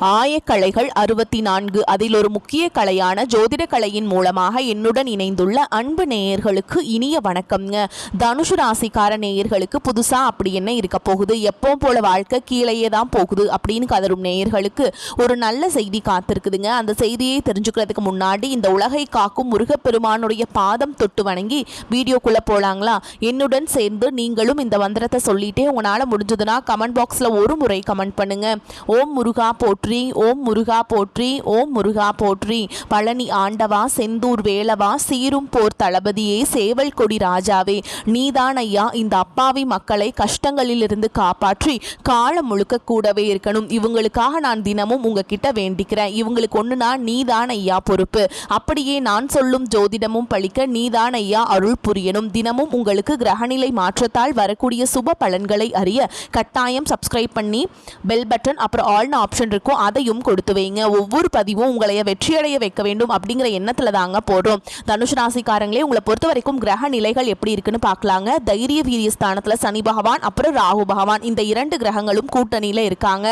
ஆயக்கலைகள் 64 அதில் ஒரு முக்கிய கலையான ஜோதிட கலையின் மூலமாக என்னுடன் இணைந்துள்ள அன்பு நேயர்களுக்கு இனிய வணக்கம்ங்க. தனுஷு ராசிக்கார நேயர்களுக்கு புதுசா அப்படி என்ன இருக்க போகுது, எப்போ போல வாழ்க்கை கீழேயே தான் போகுது அப்படின்னு கதரும் நேயர்களுக்கு ஒரு நல்ல செய்தி காத்திருக்குதுங்க. அந்த செய்தியை தெரிஞ்சுக்கிறதுக்கு முன்னாடி இந்த உலகை காக்கும் முருகப்பெருமானுடைய பாதம் தொட்டு வணங்கி வீடியோக்குள்ள போலாங்களா? என்னுடன் சேர்ந்து நீங்களும் இந்த மந்திரத்தை சொல்லிட்டே உங்களால முடிஞ்சதுன்னா கமெண்ட் பாக்ஸ்ல ஒரு முறை கமெண்ட் பண்ணுங்க. ஓம் முருகா போற்றி, ஓம் முருகா போற்றி, ஓம் முருகா போற்றி. பழனி ஆண்டவா, செந்தூர் வேலவா, சீரும் போர் தளபதியே, சேவல் கொடி ராஜாவே, நீதான் ஐயா இந்த அப்பாவி மக்களை கஷ்டங்களிலிருந்து காப்பாற்றி காலம் முழுக்க கூடவே இருக்கணும். இவங்களுக்காக நான் தினமும் உங்ககிட்ட வேண்டிக்கிறேன். இவங்களுக்கு ஒண்ணுனா நீதான் ஐயா பொறுப்பு. அப்படியே நான் சொல்லும் ஜோதிடமும் பழிக்க நீதான் ஐயா அருள் புரியணும். தினமும் உங்களுக்கு கிரகநிலை மாற்றத்தால் வரக்கூடிய சுப பலன்களை அறிய கட்டாயம் சப்ஸ்கிரைப் பண்ணி பெல் பட்டன் அப்புறம் ஆல்னு ஆப்ஷன் இருக்கும், அதையும் கொடுத்து வைங்க. ஒவ்வொரு பதிவும் உங்களைய வெற்றியடைய வைக்க வேண்டும் அப்படிங்கிற எண்ணத்துல தாங்க போடுறோம். தனுஷ் ராசிக்காரங்களே, உங்களை பொறுத்த வரைக்கும் கிரக நிலைகள் எப்படி இருக்குன்னு பார்க்கலாங்க. தைரிய வீரிய ஸ்தானத்துல சனி பகவான் அப்புறம் ராகு பகவான் இந்த இரண்டு கிரகங்களும் கூட்டணியில இருக்காங்க.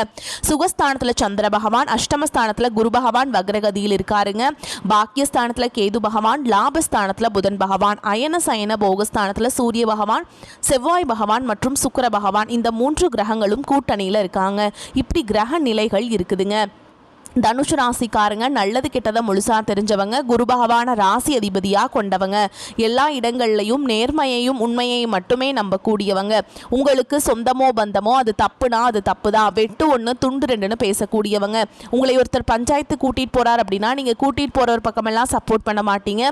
சுகஸ்தானத்துல சந்திர பகவான், அஷ்டமஸ்தானத்துல குரு பகவான் வக்ரகதியில் இருக்காருங்க. பாக்கியஸ்தானத்துல கேது பகவான், லாபஸ்தானத்துல புதன் பகவான், அயன சயன போகஸ்தானத்துல சூரிய பகவான், செவ்வாய் பகவான் மற்றும் சுக்கிர பகவான் இந்த மூன்று கிரகங்களும் கூட்டணியில இருக்காங்க. இப்படி கிரக நிலைகள் இருக்குதுங்க. தனுஷ் ராசிக்காரங்க நல்லது கெட்டதை முழுசா தெரிஞ்சவங்க, குரு பகவான ராசி அதிபதியா கொண்டவங்க, எல்லா இடங்கள்லையும் நேர்மையையும் உண்மையையும் மட்டுமே நம்பக்கூடியவங்க. உங்களுக்கு சொந்தமோ பந்தமோ அது தப்புனா அது தப்புதான், வெட்டு ஒன்று துண்டு ரெண்டுன்னு பேசக்கூடியவங்க. உங்களை ஒருத்தர் பஞ்சாயத்து கூட்டிட்டு போறார் அப்படின்னா நீங்க கூட்டிட்டு போறவர் பக்கமெல்லாம் சப்போர்ட் பண்ண மாட்டீங்க.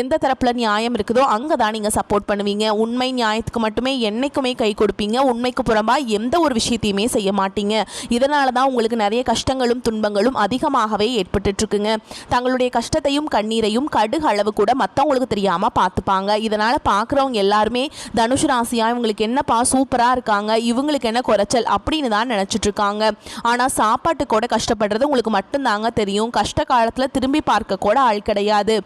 எந்த தரப்புல நியாயம் இருக்குதோ அங்கதான் நீங்க சப்போர்ட் பண்ணுவீங்க. உண்மை நியாயத்துக்கு மட்டுமே என்னைக்குமே கை கொடுப்பீங்க. உண்மைக்கு புறம்பா எந்த ஒரு விஷயத்தையுமே செய்ய மாட்டீங்க. இதனாலதான் உங்களுக்கு நிறைய கஷ்டங்களும் துன்பங்களும் அதிகமாகவே ஏற்பட்டு இருக்குங்க. தங்களுடைய கஷ்டத்தையும் கண்ணீரையும் கடுகு அளவு கூட மற்றவங்களுக்கு தெரியாம பார்த்துப்பாங்க. இதனால பார்க்குறவங்க எல்லாருமே தனுஷ் ராசியா இவங்களுக்கு என்னப்பா சூப்பரா இருக்காங்க, இவங்களுக்கு என்ன குறைச்சல் அப்படின்னு தான் நினைச்சிட்டு இருக்காங்க. ஆனா சாப்பாட்டு கூட கஷ்டப்படுறது உங்களுக்கு மட்டும்தாங்க தெரியும். கஷ்ட காலத்துல திரும்பி பார்க்க கூட ஆள் கிடையாது.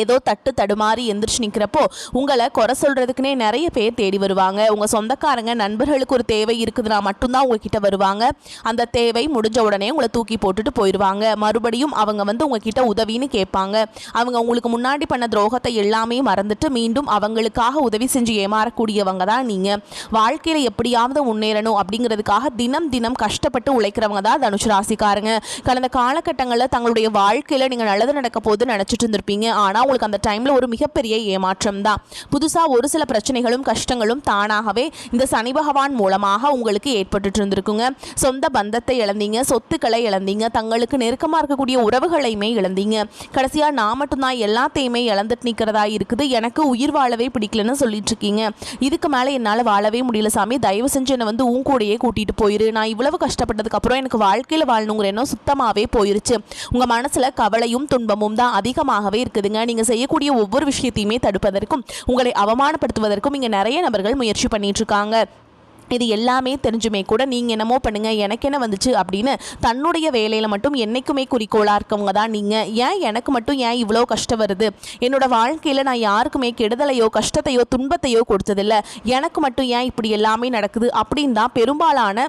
ஏதோ தட்டு தடுமாறி எந்திரிச்சு நிற்கிறப்போ உங்களை குறை சொல்கிறதுக்குனே நிறைய பேர் தேடி வருவாங்க. உங்கள் சொந்தக்காரங்க நண்பர்களுக்கு ஒரு தேவை இருக்குதுன்னா மட்டும்தான் உங்ககிட்ட வருவாங்க. அந்த தேவை முடிஞ்ச உடனே உங்களை தூக்கி போட்டுட்டு போயிடுவாங்க. மறுபடியும் அவங்க உங்ககிட்ட உதவின்னு கேட்பாங்க. அவங்க உங்களுக்கு முன்னாடி பண்ண துரோகத்தை எல்லாமே மறந்துட்டு மீண்டும் அவங்களுக்காக உதவி செஞ்சு ஏமாறக்கூடியவங்க தான் நீங்கள். வாழ்க்கையில் எப்படியாவது முன்னேறணும் அப்படிங்கிறதுக்காக தினம் தினம் கஷ்டப்பட்டு உழைக்கிறவங்க தான் தனுஷ் ராசிக்காரங்க. கடந்த காலகட்டங்களில் தங்களுடைய வாழ்க்கையில் நீங்கள் நல்லது நடக்க போது நினச்சிட்டு இருந்திருப்பீங்க. ஆனால் உங்களுக்கு அந்த டைம்ல ஒரு மிகப்பெரிய ஏமாற்றம் தான். புதுசா ஒரு சில பிரச்சனைகளும் கஷ்டங்களும் தானாகவே இந்த சனி பகவான் மூலமாக உங்களுக்கு ஏற்பட்டு இருந்திருக்குங்க. சொந்த பந்தத்தை இழந்தீங்க, சொத்துக்களை இழந்தீங்க, தங்களுக்கு நெருக்கமா இருக்கக்கூடிய உறவுகளையுமே இழந்தீங்க. கடைசியா நான் மட்டும்தான் எல்லாத்தையுமே இழந்துட்டு நிற்கிறதா இருக்குது, எனக்கு உயிர் வாழவே பிடிக்கலன்னு சொல்லிட்டு இருக்கீங்க. இதுக்கு மேல என்னால் வாழவே முடியல சாமி, தயவு செஞ்சு என்னை உன் கூடயே கூட்டிட்டு போயிரு. நான் இவ்வளவு கஷ்டப்பட்டதுக்கு அப்புறம் எனக்கு வாழ்க்கையில வாழணுங்கிற எண்ணம் சுத்தமாவே போயிருச்சு. உங்க மனசுல கவலையும் துன்பமும் தான் அதிகமாகவே இருக்குதுங்க. நீங்க செய்யக்கூடிய ஒவ்வொரு விஷயத்தையுமே தடுப்பதற்கும் உங்களை அவமானப்படுத்துவதற்கும் இங்க நிறைய நபர்கள் முயற்சி பண்ணிட்டு இருக்காங்க. இது எல்லாமே தெரிஞ்சுமே கூட நீங்கள் என்னமோ பண்ணுங்க, எனக்கு என்ன வந்துச்சு அப்படின்னு தன்னுடைய வேலையில் மட்டும் என்றைக்குமே குறிக்கோளாக இருக்கவங்க தான் நீங்கள். ஏன் எனக்கு மட்டும் ஏன் இவ்வளோ கஷ்டம் வருது, என்னோட வாழ்க்கையில் நான் யாருக்குமே கெடுதலையோ கஷ்டத்தையோ துன்பத்தையோ கொடுத்ததில்லை, எனக்கு மட்டும் ஏன் இப்படி எல்லாமே நடக்குது அப்படின்னு தான் பெரும்பாலான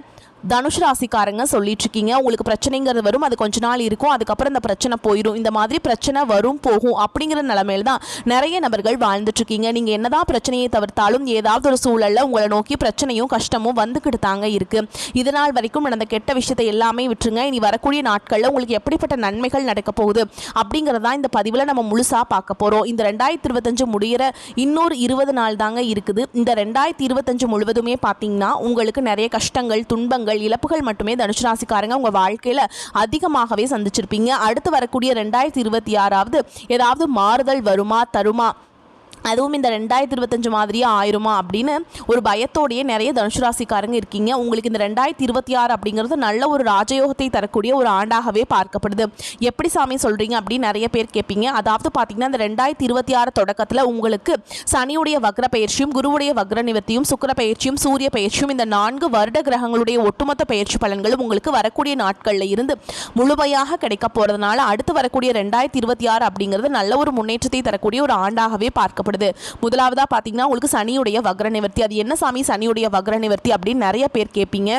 தனுஷ் ராசிக்காரங்க சொல்லிட்டு இருக்கீங்க. உங்களுக்கு பிரச்சனைங்கிறது வரும், அது கொஞ்ச நாள் இருக்கும், அதுக்கப்புறம் இந்த பிரச்சனை போயிடும். இந்த மாதிரி பிரச்சனை வரும் போகும் அப்படிங்கிற நிலைமையில தான் நிறைய நபர்கள் வாழ்ந்துட்டு இருக்கீங்க. நீங்க என்னதான் பிரச்சனையை தவிர்த்தாலும் ஏதாவது ஒரு சூழல்ல உங்களை நோக்கி பிரச்சனையும் கஷ்டமும் வந்துக்கிட்டு தாங்க இருக்கு. இதனால் வரைக்கும் நடந்த கெட்ட விஷயத்தை எல்லாமே விட்டுருங்க. இனி வரக்கூடிய நாட்கள்ல உங்களுக்கு எப்படிப்பட்ட நன்மைகள் நடக்க போகுது அப்படிங்கறதா இந்த பதிவுல நம்ம முழுசா பார்க்க போறோம். இந்த 2025 முடிகிற இன்னொரு 20 நாள் தாங்க இருக்குது. இந்த 2025 முழுவதுமே பார்த்தீங்கன்னா உங்களுக்கு நிறைய கஷ்டங்கள் துன்பங்கள் இழப்புகள் மட்டுமே தனுஷ் ராசிக்காரங்க உங்க வாழ்க்கையில அதிகமாகவே சந்திச்சிருப்பீங்க. அடுத்து வரக்கூடிய 2026 ஏதாவது மாறுதல் வருமா தருமா, அதுவும் இந்த 2025 மாதிரியே ஆயிருமா அப்படின்னு ஒரு பயத்தோடையே நிறைய தனுஷ் ராசிக்காரங்க இருக்கீங்க. உங்களுக்கு இந்த 2026 அப்படிங்கிறது நல்ல ஒரு ராஜயோகத்தை தரக்கூடிய ஒரு ஆண்டாகவே பார்க்கப்படுது. எப்படி சாமி சொல்றீங்க அப்படின்னு நிறைய பேர் கேட்பீங்க. அதாவது பார்த்தீங்கன்னா இந்த 2026 தொடக்கத்தில் உங்களுக்கு சனியுடைய வக்ர பயிற்சியும் குருவுடைய வக்ர நிவர்த்தியும் சுக்கிர பயிற்சியும் சூரிய பயிற்சியும் இந்த 4 வருட கிரகங்களுடைய ஒட்டுமொத்த பயிற்சி பலன்களும் உங்களுக்கு வரக்கூடிய நாட்களில் இருந்து முழுமையாக கிடைக்க போறதுனால அடுத்து வரக்கூடிய 2026 அப்படிங்கிறது நல்ல ஒரு முன்னேற்றத்தை தரக்கூடிய ஒரு ஆண்டாகவே பார்க்கப்படுது. முதலாவதா பாத்தீங்கன்னா உங்களுக்கு சனியுடைய வக்ர நிவர்த்தி. அது என்ன சாமி சனியுடைய வக்ர நிவர்த்தி அப்படின்னு நிறைய பேர் கேட்பீங்க.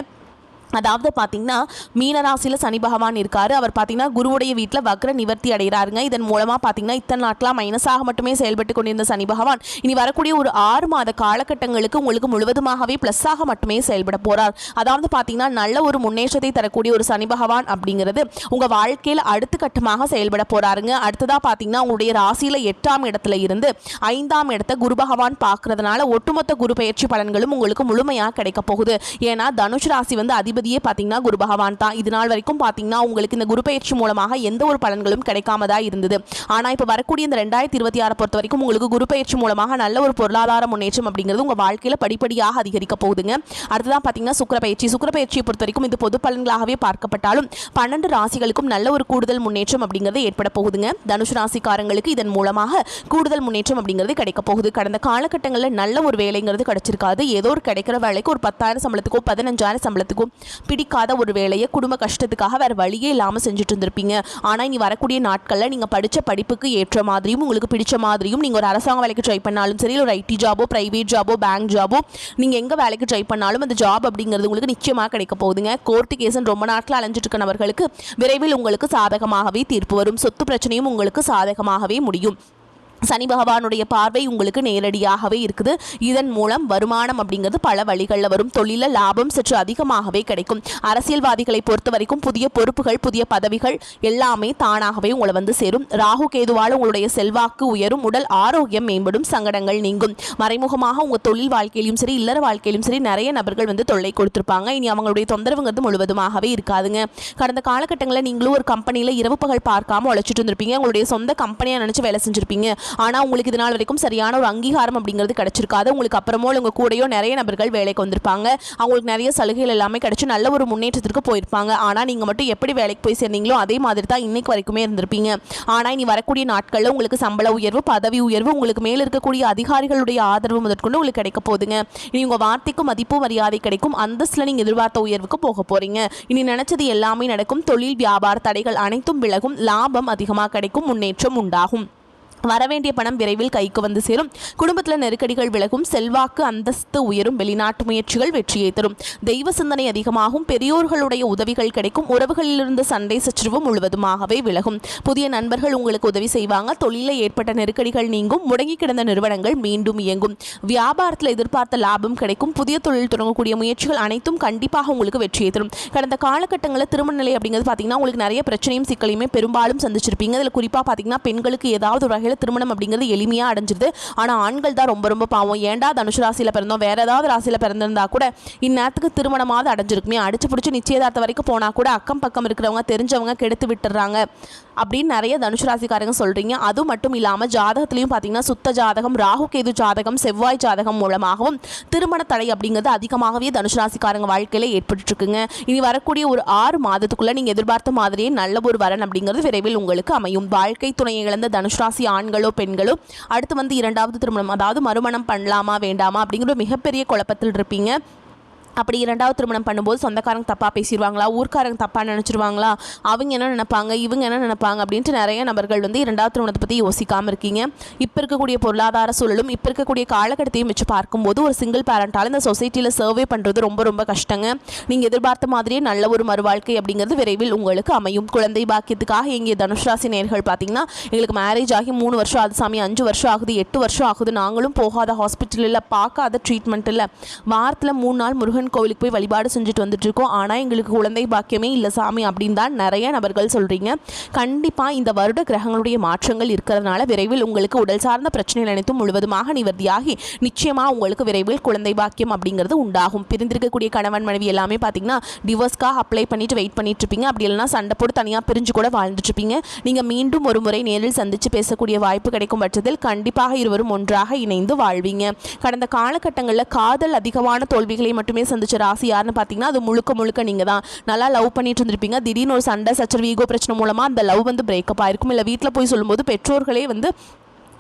அதாவது பார்த்தீங்கன்னா மீனராசியில் சனி பகவான் இருக்கார். அவர் பார்த்தீங்கன்னா குருவுடைய வீட்டில் வக்ர நிவர்த்தி அடைகிறாருங்க. இதன் மூலமாக பார்த்தீங்கன்னா இத்தனை நாட்களாக மைனஸாக மட்டுமே செயல்பட்டு கொண்டிருந்த சனி பகவான் இனி வரக்கூடிய ஒரு 6 மாத காலகட்டங்களுக்கு உங்களுக்கு முழுவதுமாகவே ப்ளஸ்ஸாக மட்டுமே செயல்பட போகிறார். அதாவது பார்த்தீங்கன்னா நல்ல ஒரு முன்னேற்றத்தை தரக்கூடிய ஒரு சனி பகவான் அப்படிங்கிறது உங்கள் வாழ்க்கையில் அடுத்த கட்டமாக செயல்பட போகிறாருங்க. அடுத்ததாக பார்த்தீங்கன்னா உங்களுடைய ராசியில் 8ஆம் இடத்துல இருந்து 5ஆம் இடத்தை குரு பகவான் பார்க்கறதுனால ஒட்டுமொத்த குரு பயிற்சி பலன்களும் உங்களுக்கு முழுமையாக கிடைக்க போகுது. ஏன்னா தனுஷ் ராசி வந்து அதிபதியே பார்த்தீங்கன்னா குரு பகவான் தான். இது நாள் வரைக்கும் பார்த்தீங்கன்னா உங்களுக்கு இந்த குரு பயிற்சி மூலமாக எந்த ஒரு பலன்களும் கிடைக்காமதா இருந்தது. ஆனால் இப்போ வரக்கூடிய இந்த 2026 பொறுத்த வரைக்கும் உங்களுக்கு குரு பயிற்சி மூலமாக நல்ல ஒரு பொருளாதார முன்னேற்றம் அப்படிங்கிறது உங்கள் வாழ்க்கையில் படிப்படியாக அதிகரிக்க போகுதுங்க. அடுத்ததான் பார்த்தீங்கன்னா சுக்கிர பயிற்சியை பொறுத்த வரைக்கும் இது பொது பலன்களாகவே பார்க்கப்பட்டாலும் 12 ராசிகளுக்கும் நல்ல ஒரு கூடுதல் முன்னேற்றம் அப்படிங்கிறது ஏற்பட போகுதுங்க. தனுஷ் ராசிக்காரங்களுக்கு இதன் மூலமாக கூடுதல் முன்னேற்றம் அப்படிங்கிறது கிடைக்க போகுது. கடந்த காலகட்டங்களில் நல்ல ஒரு வேலைங்கிறது கிடைச்சிருக்காது. ஏதோ ஒரு கிடைக்கிற வேலைக்கு ஒரு 10,000 சம்பளத்துக்கோ 15,000 சம்பளத்துக்கோ பிடிக்காத ஒரு வேலையை குடும்ப கஷ்டத்துக்காக வேறு வழியே இல்லாமல் செஞ்சுட்டு இருந்திருப்பீங்க. ஆனால் இனி வரக்கூடிய நாட்களில் நீங்கள் படித்த படிப்புக்கு ஏற்ற மாதிரியும் உங்களுக்கு பிடிச்ச மாதிரியும் நீங்கள் ஒரு அரசாங்க வேலைக்கு ட்ரை பண்ணாலும் சரி, ஒரு ஐடி ஜாபோ, பிரைவேட் ஜாபோ, பேங்க் ஜாபோ, நீங்கள் எங்கே வேலைக்கு ட்ரை பண்ணாலும் அந்த ஜாப் அப்படிங்கிறது உங்களுக்கு நிச்சயமாக கிடைக்க போகுதுங்க. கோர்ட்டு கேஸுன்னு ரொம்ப நாட்கள் அலைஞ்சிட்டு இருக்க நபர்களுக்கு விரைவில் உங்களுக்கு சாதகமாகவே தீர்ப்பு வரும். சொத்து பிரச்சனையும் உங்களுக்கு சாதகமாகவே முடியும். சனி பகவானுடைய பார்வை உங்களுக்கு நேரடியாகவே இருக்குது. இதன் மூலம் வருமானம் அப்படிங்கிறது பல வழிகளில் வரும். தொழில லாபம் சற்று அதிகமாகவே கிடைக்கும். அரசியல்வாதிகளை பொறுத்த வரைக்கும் புதிய பொறுப்புகள், புதிய பதவிகள் எல்லாமே தானாகவே உங்களை வந்து சேரும். ராகு கேதுவால் உங்களுடைய செல்வாக்கு உயரும். உடல் ஆரோக்கியம் மேம்படும். சங்கடங்கள் நீங்கும். மறைமுகமாக உங்கள் தொழில் வாழ்க்கையிலும் சரி, இல்லற வாழ்க்கையிலும் சரி நிறைய நபர்கள் வந்து தொல்லை கொடுத்துருப்பாங்க. இனி அவங்களுடைய தொந்தரவுங்கிறது முழுவதுமாகவே இருக்காதுங்க. கடந்த காலகட்டங்களில் நீங்களும் ஒரு கம்பெனியில் இரவு பகல் பார்க்காம உழைச்சிட்டு இருந்திருப்பீங்க. உங்களுடைய சொந்த கம்பெனியாக நினச்சி வேலை செஞ்சிருப்பீங்க. ஆனால் உங்களுக்கு இது நாள் வரைக்கும் சரியான ஒரு அங்கீகாரம் அப்படிங்கிறது கிடைச்சிருக்காது. உங்களுக்கு அப்புறமோ உங்கள் கூடயோ நிறைய நபர்கள் வேலைக்கு வந்திருப்பாங்க. அவங்களுக்கு நிறைய சலுகைகள் எல்லாமே கிடைச்சி நல்ல ஒரு முன்னேற்றத்திற்கு போயிருப்பாங்க. ஆனால் நீங்கள் மட்டும் எப்படி வேலைக்கு போய் சேர்ந்தீங்களோ அதே மாதிரி தான் இன்னைக்கு வரைக்குமே இருந்திருப்பீங்க. ஆனால் இனி வரக்கூடிய நாட்களில் உங்களுக்கு சம்பள உயர்வு, பதவி உயர்வு, உங்களுக்கு மேலே இருக்கக்கூடிய அதிகாரிகளுடைய ஆதரவு முதற்கொண்டு உங்களுக்கு கிடைக்க போகுதுங்க. இனி உங்கள் வார்த்தைக்கும் மதிப்பு மரியாதை கிடைக்கும். அந்தஸ்தில் நீங்கள் எதிர்பார்த்த உயர்வுக்கு போக போகிறீங்க. இனி நினைச்சது எல்லாமே நடக்கும். தொழில் வியாபார தடைகள் அனைத்தும் விலகும். லாபம் அதிகமாக கிடைக்கும். முன்னேற்றம் உண்டாகும். வரவேண்டிய பணம் விரைவில் கைக்கு வந்து சேரும். குடும்பத்தில் நெருக்கடிகள் விலகும். செல்வாக்கு அந்தஸ்து உயரும். வெளிநாட்டு முயற்சிகள் வெற்றியை தரும். தெய்வ சிந்தனை அதிகமாகும். பெரியோர்களுடைய உதவிகள் கிடைக்கும். உறவுகளிலிருந்து சண்டை சச்சரவு முழுவதுமாகவே விலகும். புதிய நண்பர்கள் உங்களுக்கு உதவி செய்வாங்க. தொழிலில் ஏற்பட்ட நெருக்கடிகள் நீங்கும். முடங்கி கிடந்த நிறுவனங்கள் மீண்டும் இயங்கும். வியாபாரத்தில் எதிர்பார்த்த லாபம் கிடைக்கும். புதிய தொழில் தொடங்கக்கூடிய முயற்சிகள் அனைத்தும் கண்டிப்பாக உங்களுக்கு வெற்றியை தரும். கடந்த காலகட்டங்களில் திருமண நிலை அப்படிங்கிறது பார்த்தீங்கன்னா உங்களுக்கு நிறைய பிரச்சனையும் சிக்கலையுமே பெரும்பாலும் சந்திச்சிருப்பீங்க. அதில் குறிப்பாக பார்த்தீங்கன்னா பெண்களுக்கு ஏதாவது ஒரு வகையில் திருமணம் அப்படிங்கிறது எளிமையாக அடைஞ்சிருது. ஆனால் ஆண்கள் தான் ரொம்ப ரொம்ப பாவம். ஏண்டா தனுஷ் ராசியில் பிறந்தோம், வேற ஏதாவது ராசியில் பிறந்திருந்தா கூட இந்நேரத்துக்கு திருமணமாவது அடைஞ்சிருக்குமே, அடிச்சு பிடிச்சி நிச்சயதார்த்தம் வரைக்கும் போனால் கூட அக்கம் பக்கம் இருக்கிறவங்க தெரிஞ்சவங்க கெடுத்து விட்டுறாங்க அப்படின்னு நிறைய தனுஷ் ராசிக்காரங்க சொல்கிறீங்க. அது மட்டும் இல்லாமல் ஜாதகத்துலையும் பார்த்தீங்கன்னா சுத்த ஜாதகம், ராகு கேது ஜாதகம், செவ்வாய் ஜாதகம் மூலமாகவும் திருமண தடை அப்படிங்கிறது அதிகமாகவே தனுஷ் ராசிக்காரங்க வாழ்க்கையில் ஏற்பட்டுருக்குங்க. இனி வரக்கூடிய ஒரு 6 மாதத்துக்குள்ளே நீங்கள் எதிர்பார்த்த மாதிரியே நல்ல ஒரு வரன் அப்படிங்கிறது விரைவில் உங்களுக்கு அமையும். வாழ்க்கை துணையை இழந்த தனுஷ் ராசி ஆண்களோ பெண்களோ அடுத்து வந்து 2வது திருமணம், அதாவது மறுமணம் பண்ணலாமா வேண்டாமா அப்படிங்கிற மிகப்பெரிய குழப்பத்தில் இருப்பீங்க. அப்படி 2வது திருமணம் பண்ணும்போது சொந்தக்காரங்க தப்பாக பேசிடுவாங்களா, ஊர்க்காரங்க தப்பாக நினச்சிருவாங்களா, அவங்க என்ன நினைப்பாங்க, இவங்க என்ன நினைப்பாங்க அப்படின்ட்டு நிறைய நபர்கள் வந்து 2வது திருமணத்தை பற்றி யோசிக்காமல் இருக்கீங்க. இப்போ இருக்கக்கூடிய பொருளாதார சூழலும் இப்போ இருக்கக்கூடிய காலகட்டத்தையும் வச்சு பார்க்கும்போது ஒரு சிங்கிள் பேரண்டால் இந்த சொசைட்டியில் சர்வே பண்ணுறது ரொம்ப ரொம்ப கஷ்டங்க. நீங்கள் எதிர்பார்த்த மாதிரியே நல்ல ஒரு மறுவாழ்க்கை அப்படிங்கிறது விரைவில் உங்களுக்கு அமையும். குழந்தை பாக்கியத்துக்காக எங்கள் தனுஷ் ராசி நேயர்கள் பார்த்தீங்கன்னா எங்களுக்கு மேரேஜ் ஆகி 3 வருஷம் ஆகுது சாமி, 5 வருஷம் ஆகுது, 8 வருஷம் ஆகுது, நாங்களும் போகாத ஹாஸ்பிட்டல் இல்லை, பார்க்காத ட்ரீட்மெண்ட் இல்லை, வாரத்தில் 3 நாள் முருகன் கோவிலுக்கு போய் வழிபாடு செஞ்சுட்டு வந்துட்டு இருக்கோம், ஆனால் எங்களுக்கு குழந்தை பாக்கியமே இல்லை சாமி அப்படின்னு தான் நிறைய நபர்கள் சொல்கிறீங்க. கண்டிப்பாக இந்த வருட கிரகங்களுடைய மாற்றங்கள் இருக்கிறதுனால விரைவில் உங்களுக்கு உடல் சார்ந்த பிரச்சனைகள் அனைத்தும் முழுவதுமாக நிவர்த்தியாகி நிச்சயமாக உங்களுக்கு விரைவில் குழந்தை பாக்கியம் அப்படிங்கிறது உண்டாகும். பிரிந்திருக்கக்கூடிய கணவன் மனைவி எல்லாமே பார்த்தீங்கன்னா டிவோர்ஸ்க்காக அப்ளை பண்ணிட்டு வெயிட் பண்ணிட்டு இருப்பீங்க. அப்படி இல்லைனா சண்டை போட்டு தனியாக பிரிஞ்சு கூட வாழ்ந்துட்டு இருப்பீங்க. நீங்கள் மீண்டும் ஒரு முறை நேரில் சந்தித்து பேசக்கூடிய வாய்ப்பு கிடைக்கும் பட்சத்தில் கண்டிப்பாக இருவரும் ஒன்றாக இணைந்து வாழ்வீங்க. கடந்த காலகட்டங்களில் காதல் அதிகமான தோல்விகளை மட்டுமே சந்திச்ச ராசி யாருன்னு பார்த்தீங்கன்னா அது முழுக்க முழுக்க நீங்கள் தான். நல்லா லவ் பண்ணிட்டு இருந்திருப்பீங்க. திடீர்னு ஒரு சண்டை சச்சரவு ஈகோ பிரச்சனை மூலமாக அந்த லவ் வந்து பிரேக்கப் ஆயிருக்கும். இல்லை வீட்டில் போய் சொல்லும்போது பெற்றோர்களே வந்து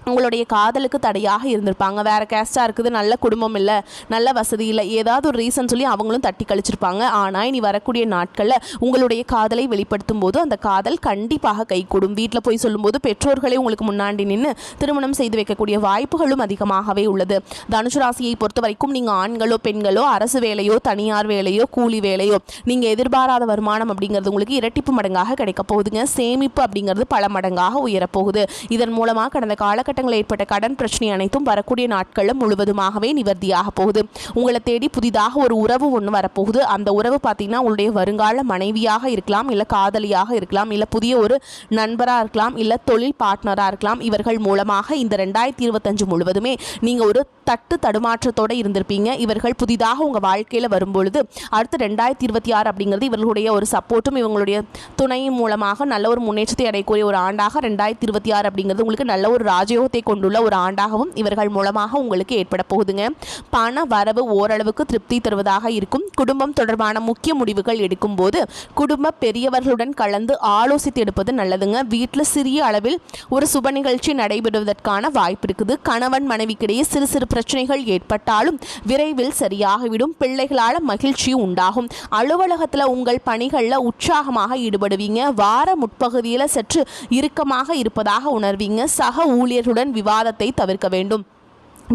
உங்களுடைய காதலுக்கு தடையாக இருந்திருப்பாங்க. வேறு கேஸ்ட்டாக இருக்குது, நல்ல குடும்பம் இல்லை, நல்ல வசதி இல்லை, ஏதாவது ஒரு ரீசன் சொல்லி அவங்களும் தட்டி கழிச்சிருப்பாங்க. ஆனால் இனி வரக்கூடிய நாட்களில் உங்களுடைய காதலை வெளிப்படுத்தும் போது அந்த காதல் கண்டிப்பாக கைகூடும். வீட்டில் போய் சொல்லும்போது பெற்றோர்களே உங்களுக்கு முன்னாடி நின்று திருமணம் செய்து வைக்கக்கூடிய வாய்ப்புகளும் அதிகமாகவே உள்ளது. தனுசு ராசியை பொறுத்த வரைக்கும் நீங்கள் ஆண்களோ பெண்களோ, அரசு வேலையோ தனியார் வேலையோ கூலி வேலையோ, நீங்கள் எதிர்பாராத வருமானம் அப்படிங்கிறது உங்களுக்கு இரட்டிப்பு மடங்காக கிடைக்க போகுதுங்க. சேமிப்பு அப்படிங்கிறது பல மடங்காக உயரப்போகுது. இதன் மூலமாக கடந்த காலகட்டத்தில் ஏற்பட்ட கடன் பிரச்சனை அனைத்தும் வரக்கூடிய நாட்களில் முழுவதுமாகவே நிவர்த்தியாக போகுது. உங்களை தேடி புதிதாக ஒரு உறவு ஒன்று வரப்போகுது. அந்த உறவு பார்த்தீங்கன்னா உங்களுடைய வருங்கால மனைவியாக இருக்கலாம், இல்லை காதலியாக இருக்கலாம், இல்லை புதிய ஒரு நண்பராக இருக்கலாம், இல்லை தொழில் பார்ட்னராக இருக்கலாம். இவர்கள் மூலமாக இந்த 2025 முழுவதுமே நீங்கள் ஒரு தட்டு தடுமாற்றத்தோடு இருந்திருப்பீங்க. இவர்கள் புதிதாக உங்கள் வாழ்க்கையில் வரும்பொழுது அடுத்து 2026 அப்படிங்கிறது இவர்களுடைய ஒரு சப்போர்ட்டும் இவங்களுடைய துணையின் மூலமாக நல்ல ஒரு முன்னேற்றத்தை அடையக்கூடிய ஒரு ஆண்டாக 2026 அப்படிங்கிறது உங்களுக்கு நல்ல ஒரு ராஜயோகத்தை கொண்டுள்ள ஒரு ஆண்டாகவும் இவர்கள் மூலமாக உங்களுக்கு ஏற்பட போகுதுங்க. பண வரவு ஓரளவுக்கு திருப்தி தருவதாக இருக்கும். குடும்பம் தொடர்பான முக்கிய முடிவுகள் எடுக்கும் போது குடும்ப பெரியவர்களுடன் கலந்து ஆலோசித்து எடுப்பது நல்லதுங்க. வீட்டில் சிறிய அளவில் ஒரு சுப நிகழ்ச்சி நடைபெறுவதற்கான வாய்ப்பு இருக்குது. கணவன் மனைவிக்கிடையே சிறு சிறு பிரச்சனைகள் ஏற்பட்டாலும் விரைவில் சரியாகிவிடும். பிள்ளைகளால் மகிழ்ச்சி உண்டாகும். அலுவலகத்தில் உங்கள் பணிகளில் உற்சாகமாக ஈடுபடுவீங்க. வார முற்பகுதியில் சற்று இறுக்கமாக இருப்பதாக உணர்வீங்க. சக ஊழியர்களுடன் விவாதத்தை தவிர்க்க வேண்டும்.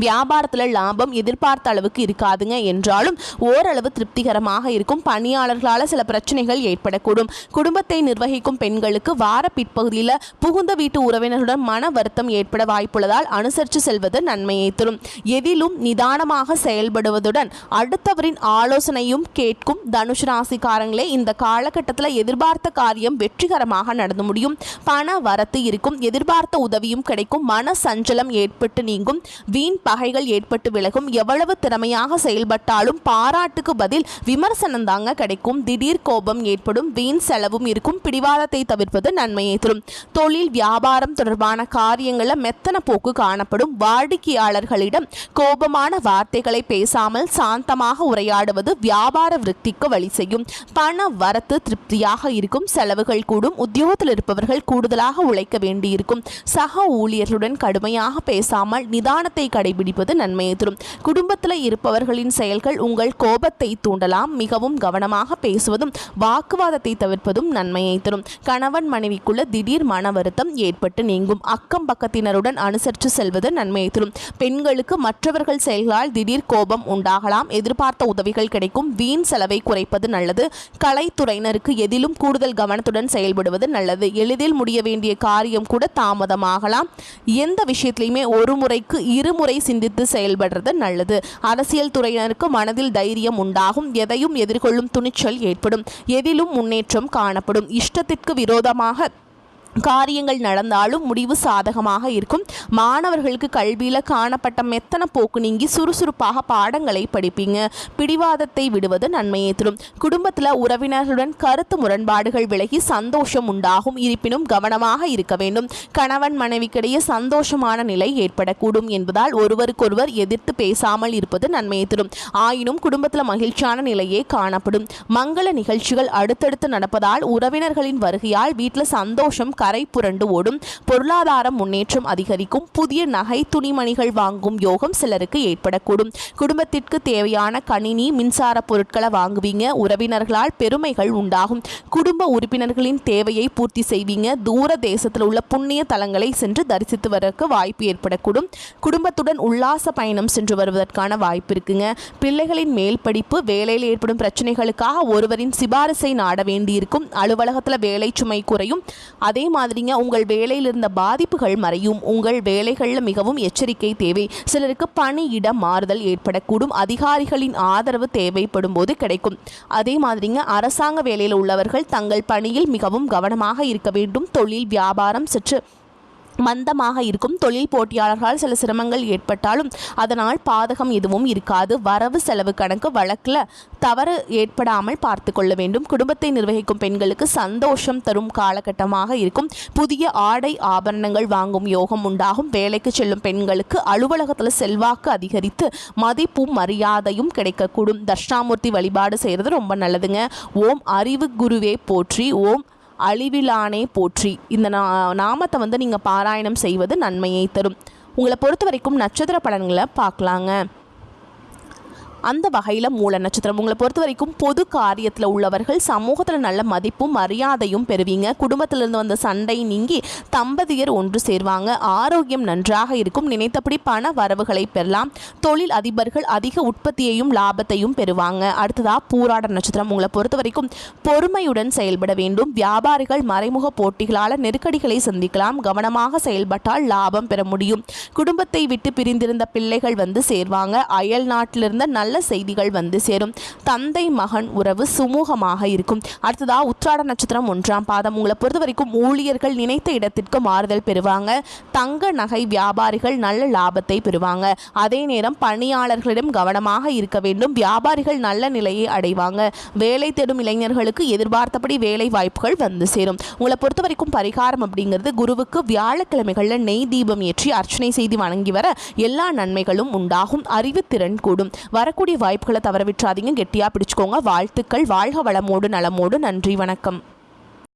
வியாபாரத்தில் லாபம் எதிர்பார்த்த அளவுக்கு இருக்காதுங்க, என்றாலும் ஓரளவு திருப்திகரமாக இருக்கும். பணியாளர்களால் சில பிரச்சனைகள் ஏற்படக்கூடும். குடும்பத்தை நிர்வகிக்கும் பெண்களுக்கு வார பிற்பகுதியில் புகுந்த வீட்டு உறவினருடன் மன வருத்தம் ஏற்பட வாய்ப்புள்ளதால் அனுசரித்து செல்வது நன்மையை தரும். எதிலும் நிதானமாக செயல்படுவதுடன் அடுத்தவரின் ஆலோசனையும் கேட்கும் தனுசு ராசிக்காரங்களே இந்த காலகட்டத்தில் எதிர்பார்த்த காரியம் வெற்றிகரமாக நடந்து முடியும். பண வரத்து இருக்கும். எதிர்பார்த்த உதவியும் கிடைக்கும். மன சஞ்சலம் ஏற்பட்டு நீங்கும். வீண் பகைகள் ஏற்பட்டு விலகும். எவ்வளவு திறமையாக செயல்பட்டாலும் பாராட்டுக்கு பதில் விமர்சனம் தாங்க கிடைக்கும். திடீர் கோபம் ஏற்படும். வீண் செலவும் இருக்கும். பிடிவாதத்தை தவிர்ப்பது நன்மையை தரும். தொழில் வியாபாரம் தொடர்பான காரியங்களில் மெத்தன போக்கு காணப்படும். வாடிக்கையாளர்களிடம் கோபமான வார்த்தைகளை பேசாமல் சாந்தமாக உரையாடுவது வியாபார விருத்திக்கு வழி செய்யும். பண வரத்து திருப்தியாக இருக்கும். செலவுகள் கூடும். உத்தியோகத்தில் இருப்பவர்கள் கூடுதலாக உழைக்க வேண்டியிருக்கும். சக ஊழியர்களுடன் கடுமையாக பேசாமல் நிதானத்தை கடைபிடிப்பது நன்மையை தரும். குடும்பத்தில் இருப்பவர்களின் செயல்கள் உங்கள் கோபத்தை தூண்டலாம். மிகவும் கவனமாக பேசுவதும் வாக்குவாதத்தை தவிர்ப்பதும் நன்மையை தரும். கணவன் மனைவிக்குள்ள திடீர் மன வருத்தம் ஏற்பட்டு நீங்கும். அக்கம் பக்கத்தினருடன் அனுசரித்து செல்வது நன்மையை தரும். பெண்களுக்கு மற்றவர்கள் செயல்களால் திடீர் கோபம் உண்டாகலாம். எதிர்பார்த்த உதவிகள் கிடைக்கும். வீண் செலவை குறைப்பது நல்லது. கலைத்துறையினருக்கு எதிலும் கூடுதல் கவனத்துடன் செயல்படுவது நல்லது. எளிதில் முடிய வேண்டிய காரியம் கூட தாமதமாகலாம். எந்த விஷயத்திலையுமே ஒரு முறைக்கு இருமுறை சிந்தித்து செயல்படுறது நல்லது. அரசியல் துறையினருக்கு மனதில் தைரியம் உண்டாகும். எதையும் எதிர்கொள்ளும் துணிச்சல் ஏற்படும். எதிலும் முன்னேற்றம் காணப்படும். இஷ்டத்திற்கு விரோதமாக காரியங்கள் நடந்தாலும் முடிவு சாதகமாக இருக்கும். மாணவர்களுக்கு கல்வியில் காணப்பட்ட மெத்தன போக்கு நீங்கி சுறுசுறுப்பாக பாடங்களை படிப்பீங்க. பிடிவாதத்தை விடுவது நன்மையை தரும். குடும்பத்தில் உறவினர்களுடன் கருத்து முரண்பாடுகள் விலகி சந்தோஷம் உண்டாகும். இருப்பினும் கவனமாக இருக்க வேண்டும். கணவன் மனைவிக்கிடையே சந்தோஷமான நிலை ஏற்படக்கூடும் என்பதால் ஒருவருக்கொருவர் எதிர்த்து பேசாமல் இருப்பது நன்மையை தரும். ஆயினும் குடும்பத்தில் மகிழ்ச்சியான நிலையே காணப்படும். மங்கள நிகழ்ச்சிகள் அடுத்தடுத்து நடப்பதால் உறவினர்களின் வருகையால் வீட்டில் சந்தோஷம் கரை புரண்டு ஓடும். பொருளாதார முன்னேற்றம் அதிகரிக்கும். புதிய நகை துணிமணிகள் வாங்கும் யோகம் சிலருக்கு ஏற்படக்கூடும். குடும்பத்திற்கு தேவையான கணினி மின்சார பொருட்களை வாங்குவீங்க. உறவினர்களால் பெருமைகள் உண்டாகும். குடும்ப உறுப்பினர்களின் தேவையை பூர்த்தி செய்வீங்க. தூர தேசத்தில் உள்ள புண்ணிய தலங்களை சென்று தரிசித்து வரக்கு வாய்ப்பு ஏற்படக்கூடும். குடும்பத்துடன் உல்லாச பயணம் சென்று வருவதற்கான வாய்ப்பு இருக்குங்க. பிள்ளைகளின் மேல் படிப்பு வேலையில் ஏற்படும் பிரச்சனைகளுக்காக ஒருவரின் சிபாரிசை நாட வேண்டியிருக்கும். அலுவலகத்தில் வேலை சுமை குறையும். அதே மாதிரிங்க உங்கள் வேலையில் இருந்த பாதிப்புகள் மறையும். உங்கள் வேலைகளில் மிகவும் எச்சரிக்கை தேவை. சிலருக்கு பணியிட மாறுதல் ஏற்படக்கூடும். அதிகாரிகளின் ஆதரவு தேவைப்படும் போது கிடைக்கும். அதே மாதிரிங்க அரசாங்க வேலையில் உள்ளவர்கள் தங்கள் பணியில் மிகவும் கவனமாக இருக்க வேண்டும். தொழில் வியாபாரம் சற்று மந்தமாக இருக்கும். தொழில் போட்டியாளர்களால் சில சிரமங்கள் ஏற்பட்டாலும் அதனால் பாதகம் எதுவும் இருக்காது. வரவு செலவு கணக்கு வழக்கில் தவறு ஏற்படாமல் பார்த்து கொள்ள வேண்டும். குடும்பத்தை நிர்வகிக்கும் பெண்களுக்கு சந்தோஷம் தரும் காலகட்டமாக இருக்கும். புதிய ஆடை ஆபரணங்கள் வாங்கும் யோகம் உண்டாகும். வேலைக்கு செல்லும் பெண்களுக்கு அலுவலகத்தில் செல்வாக்கு அதிகரித்து மதிப்பும் மரியாதையும் கிடைக்கக்கூடும். தட்சிணாமூர்த்தி வழிபாடு செய்கிறது ரொம்ப நல்லதுங்க. ஓம் அறிவு குருவே போற்றி, ஓம் அழிவிலானே போற்றி இந்த நாமத்தை நீங்கள் பாராயணம் செய்வது நன்மையை தரும். உங்களை பொறுத்த வரைக்கும் நட்சத்திர பலன்களை பார்க்கலாங்க. அந்த வகையில் மூல நட்சத்திரம் உங்களை பொறுத்த வரைக்கும் பொது காரியத்தில் உள்ளவர்கள் சமூகத்தில் நல்ல மதிப்பும் மரியாதையும் பெறுவீங்க. குடும்பத்திலிருந்து வந்த சண்டை நீங்கி தம்பதியர் ஒன்று சேர்வாங்க. ஆரோக்கியம் நன்றாக இருக்கும். நினைத்தபடி பண வரவுகளை பெறலாம். தொழில் அதிபர்கள் அதிக உற்பத்தியையும் லாபத்தையும் பெறுவாங்க. அடுத்ததாக பூராட நட்சத்திரம் உங்களை பொறுத்த வரைக்கும் பொறுமையுடன் செயல்பட வேண்டும். வியாபாரிகள் மறைமுக போட்டிகளால் நெருக்கடிகளை சந்திக்கலாம். கவனமாக செயல்பட்டால் லாபம் பெற முடியும். குடும்பத்தை விட்டு பிரிந்திருந்த பிள்ளைகள் வந்து சேர்வாங்க. அயல் நாட்டிலிருந்த நல்ல செய்திகள் வந்து சேரும். தந்தை மகன் உறவு சுமூகமாக இருக்கும். அடுத்ததாக உத்திராட நட்சத்திரம் 1ஆம் பாதம் உங்களை பொறுத்த வரைக்கும் ஊழியர்கள் நினைத்த இடத்திற்கு மாறுதல் பெறுவாங்க. தங்க நகை வியாபாரிகள் நல்ல லாபத்தை பெறுவாங்க. அதே நேரம் பணியாளர்களிடம் கவனமாக இருக்க வேண்டும். வியாபாரிகள் நல்ல நிலையை அடைவாங்க. வேலை தேடும் இளைஞர்களுக்கு எதிர்பார்த்தபடி வேலை வாய்ப்புகள் வந்து சேரும். உங்களை பொறுத்த வரைக்கும் பரிகாரம் அப்படிங்கிறது குருவுக்கு வியாழக்கிழமைகளில் நெய் தீபம் ஏற்றி அர்ச்சனை செய்து வணங்கி வர எல்லா நன்மைகளும் உண்டாகும். அறிவுத்திறன் கூடும். வரக்கூடிய வாய்ப்புகளை தவற விட்டுறாதீங்க. கெட்டியாக பிடிச்சுக்கோங்க. வாழ்த்துக்கள். வாழ்க வளமோடு நலமோடு. நன்றி, வணக்கம்.